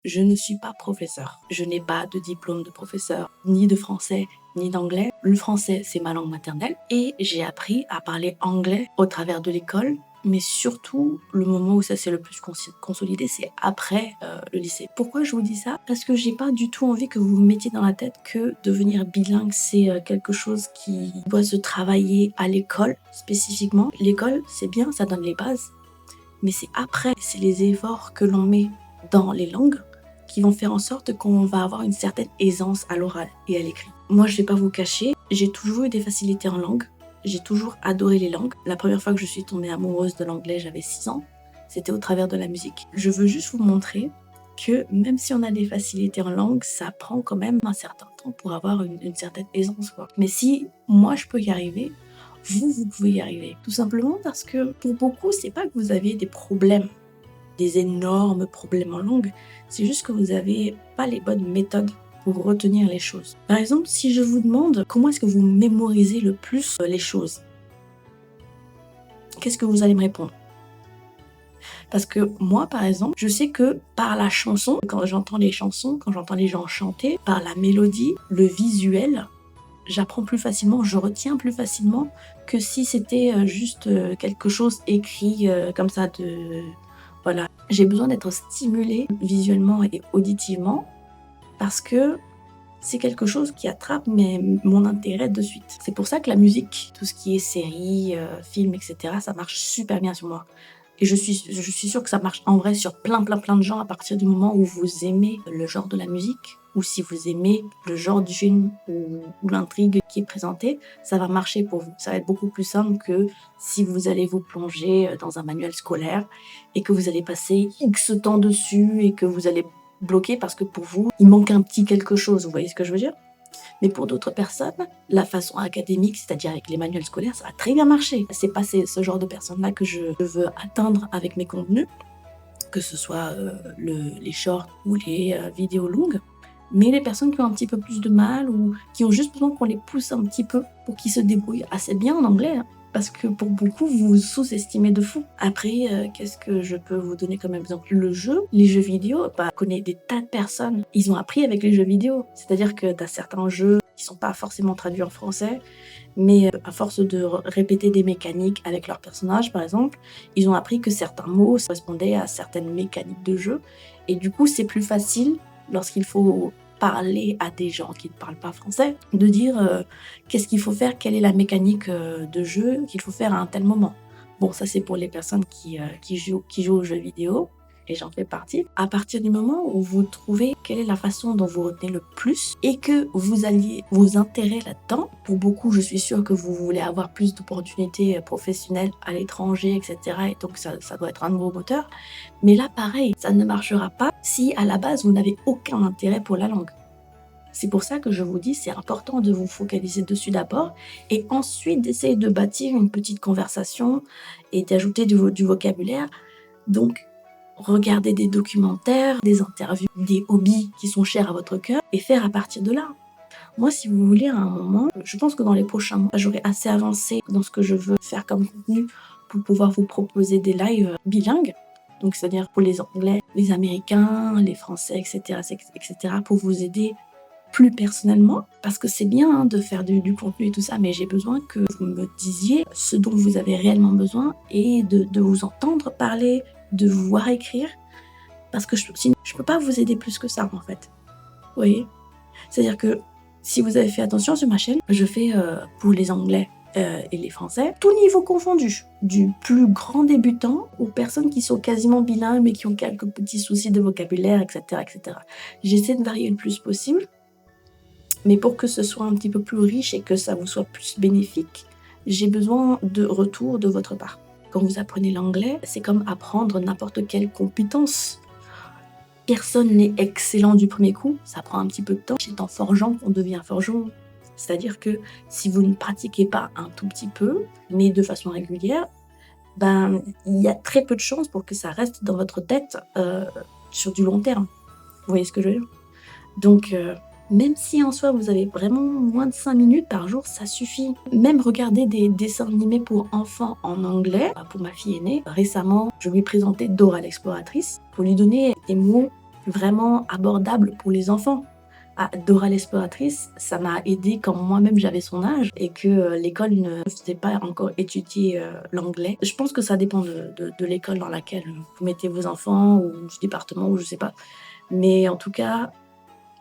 Je ne suis pas professeur. Je n'ai pas de diplôme de professeur, ni de français, ni d'anglais. Le français, c'est ma langue maternelle et j'ai appris à parler anglais au travers de l'école. Mais surtout, le moment où ça s'est le plus consolidé, c'est après le lycée. Pourquoi je vous dis ça? Parce que j'ai pas du tout envie que vous vous mettiez dans la tête que devenir bilingue, c'est quelque chose qui doit se travailler à l'école spécifiquement. L'école, c'est bien, ça donne les bases. Mais c'est après, c'est les efforts que l'on met dans les langues qui vont faire en sorte qu'on va avoir une certaine aisance à l'oral et à l'écrit. Moi, je vais pas vous cacher, j'ai toujours eu des facilités en langue. J'ai toujours adoré les langues. La première fois que je suis tombée amoureuse de l'anglais, j'avais 6 ans. C'était au travers de la musique. Je veux juste vous montrer que même si on a des facilités en langue, ça prend quand même un certain temps pour avoir une certaine aisance, quoi. Mais si moi je peux y arriver, vous pouvez y arriver. Tout simplement parce que pour beaucoup, c'est pas que vous avez des problèmes, des énormes problèmes en langue, c'est juste que vous n'avez pas les bonnes méthodes pour retenir les choses. Par exemple, si je vous demande comment est-ce que vous mémorisez le plus les choses, qu'est-ce que vous allez me répondre? Parce que moi, par exemple, je sais que par la chanson, quand j'entends les chansons, quand j'entends les gens chanter, par la mélodie, le visuel, j'apprends plus facilement, je retiens plus facilement que si c'était juste quelque chose écrit comme ça de... Voilà. J'ai besoin d'être stimulée visuellement et auditivement parce que c'est quelque chose qui attrape mon intérêt de suite. C'est pour ça que la musique, tout ce qui est séries, films, etc., ça marche super bien sur moi. Et je suis sûre que ça marche en vrai sur plein de gens à partir du moment où vous aimez le genre de la musique ou si vous aimez le genre du film ou l'intrigue qui est présentée, ça va marcher pour vous. Ça va être beaucoup plus simple que si vous allez vous plonger dans un manuel scolaire et que vous allez passer X temps dessus et que vous allez bloquer parce que pour vous, il manque un petit quelque chose. Vous voyez ce que je veux dire? Mais pour d'autres personnes, la façon académique, c'est-à-dire avec les manuels scolaires, ça va très bien marcher. C'est pas ce genre de personnes-là que je veux atteindre avec mes contenus, que ce soit les shorts ou les vidéos longues. Mais les personnes qui ont un petit peu plus de mal ou qui ont juste besoin qu'on les pousse un petit peu pour qu'ils se débrouillent assez bien en anglais, hein. Parce que pour beaucoup, vous vous sous-estimez de fou. Après, qu'est-ce que je peux vous donner comme exemple? Le jeu, les jeux vidéo, je connais des tas de personnes, ils ont appris avec les jeux vidéo. C'est-à-dire que t'as certains jeux qui sont pas forcément traduits en français, mais à force de répéter des mécaniques avec leurs personnages, par exemple, ils ont appris que certains mots correspondaient à certaines mécaniques de jeu. Et du coup, c'est plus facile lorsqu'il faut parler à des gens qui ne parlent pas français, de dire qu'est-ce qu'il faut faire, quelle est la mécanique de jeu qu'il faut faire à un tel moment. Bon, ça c'est pour les personnes qui jouent aux jeux vidéo, et j'en fais partie. À partir du moment où vous trouvez quelle est la façon dont vous retenez le plus et que vous alliez vos intérêts là-dedans, pour beaucoup, je suis sûre que vous voulez avoir plus d'opportunités professionnelles à l'étranger, etc. Et donc ça doit être un nouveau moteur. Mais là, pareil, ça ne marchera pas si à la base vous n'avez aucun intérêt pour la langue. C'est pour ça que je vous dis, c'est important de vous focaliser dessus d'abord et ensuite d'essayer de bâtir une petite conversation et d'ajouter du vocabulaire. Donc, regardez des documentaires, des interviews, des hobbies qui sont chers à votre cœur et faire à partir de là. Moi, si vous voulez, à un moment, je pense que dans les prochains mois, j'aurai assez avancé dans ce que je veux faire comme contenu pour pouvoir vous proposer des lives bilingues. Donc, c'est-à-dire pour les Anglais, les Américains, les Français, etc., pour vous aider plus personnellement. Parce que c'est bien de faire du contenu et tout ça, mais j'ai besoin que vous me disiez ce dont vous avez réellement besoin et de vous entendre parler, de vous voir écrire. Parce que sinon, je peux pas vous aider plus que ça, en fait. Vous voyez? C'est-à-dire que si vous avez fait attention sur ma chaîne, je fais pour les Anglais et les Français, tout niveau confondu, du plus grand débutant aux personnes qui sont quasiment bilingues mais qui ont quelques petits soucis de vocabulaire, etc., etc. J'essaie de varier le plus possible, mais pour que ce soit un petit peu plus riche et que ça vous soit plus bénéfique, j'ai besoin de retour de votre part. Quand vous apprenez l'anglais, c'est comme apprendre n'importe quelle compétence. Personne n'est excellent du premier coup, ça prend un petit peu de temps. C'est en forgeant qu'on devient forgeron. C'est-à-dire que si vous ne pratiquez pas un tout petit peu, mais de façon régulière, il y a très peu de chances pour que ça reste dans votre tête sur du long terme. Vous voyez ce que je veux dire? Donc, même si en soi vous avez vraiment moins de 5 minutes par jour, ça suffit. Même regarder des dessins animés pour enfants en anglais, pour ma fille aînée, récemment, je lui ai présenté Dora l'exploratrice pour lui donner des mots vraiment abordable pour les enfants. Ah, Dora l'exploratrice, ça m'a aidé quand moi-même j'avais son âge et que l'école ne faisait pas encore étudier l'anglais. Je pense que ça dépend de l'école dans laquelle vous mettez vos enfants ou du département ou je sais pas. Mais en tout cas,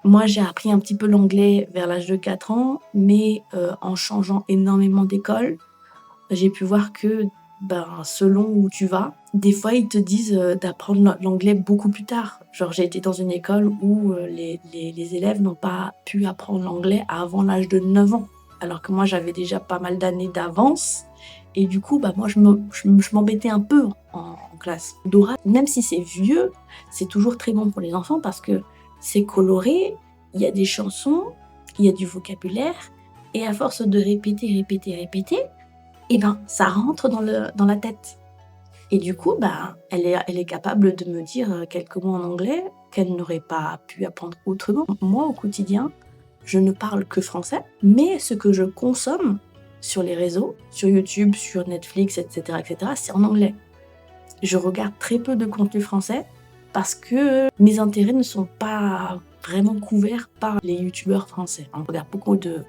moi j'ai appris un petit peu l'anglais vers l'âge de 4 ans, mais en changeant énormément d'école, j'ai pu voir que selon où tu vas, des fois ils te disent d'apprendre l'anglais beaucoup plus tard. Genre j'ai été dans une école où les élèves n'ont pas pu apprendre l'anglais avant l'âge de 9 ans. Alors que moi j'avais déjà pas mal d'années d'avance. Et du coup, moi je m'embêtais un peu en classe. Dora, même si c'est vieux, c'est toujours très bon pour les enfants parce que c'est coloré, il y a des chansons, il y a du vocabulaire. Et à force de répéter, ça rentre dans la tête. Et du coup, elle est capable de me dire quelques mots en anglais qu'elle n'aurait pas pu apprendre autrement. Moi, au quotidien, je ne parle que français, mais ce que je consomme sur les réseaux, sur YouTube, sur Netflix, etc., c'est en anglais. Je regarde très peu de contenu français parce que mes intérêts ne sont pas vraiment couverts par les youtubeurs français. On regarde beaucoup de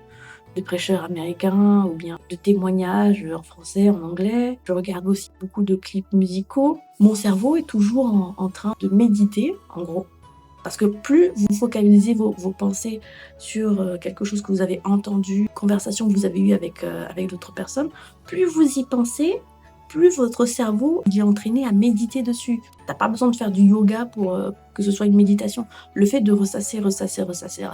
prêcheurs américains ou bien de témoignages en français, en anglais. Je regarde aussi beaucoup de clips musicaux. Mon cerveau est toujours en train de méditer, en gros. Parce que plus vous focalisez vos pensées sur quelque chose que vous avez entendu, conversation que vous avez eue avec d'autres personnes, plus vous y pensez, plus votre cerveau est entraîné à méditer dessus. T'as pas besoin de faire du yoga pour que ce soit une méditation. Le fait de ressasser,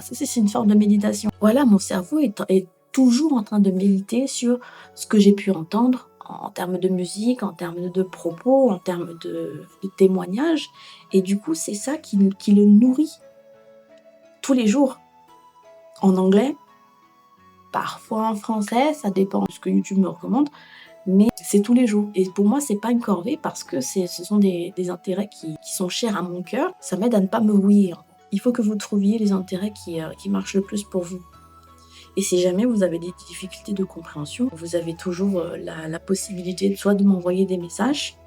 c'est une forme de méditation. Voilà, mon cerveau est toujours en train de méditer sur ce que j'ai pu entendre en termes de musique, en termes de propos, en termes de témoignages. Et du coup, c'est ça qui le nourrit tous les jours. En anglais, parfois en français, ça dépend de ce que YouTube me recommande, mais c'est tous les jours. Et pour moi, c'est pas une corvée parce que ce sont des intérêts qui sont chers à mon cœur. Ça m'aide à ne pas me rouiller. Il faut que vous trouviez les intérêts qui marchent le plus pour vous. Et si jamais vous avez des difficultés de compréhension, vous avez toujours la possibilité soit de m'envoyer des messages,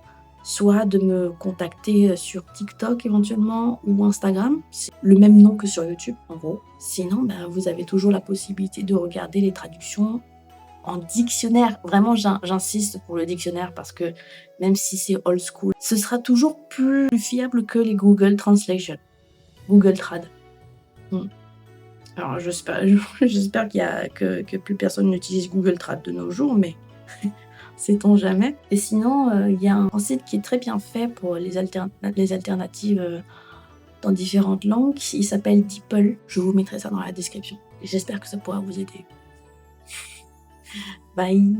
soit de me contacter sur TikTok éventuellement ou Instagram. C'est le même nom que sur YouTube, en gros. Sinon, vous avez toujours la possibilité de regarder les traductions en dictionnaire. Vraiment, j'insiste pour le dictionnaire parce que même si c'est old school, ce sera toujours plus fiable que les Google Translation, Google Trad. Alors j'espère que plus personne n'utilise Google Trad de nos jours, mais sait-on jamais. Et sinon, il y a un site qui est très bien fait pour les alternatives dans différentes langues. Il s'appelle DeepL. Je vous mettrai ça dans la description. Et j'espère que ça pourra vous aider. Bye!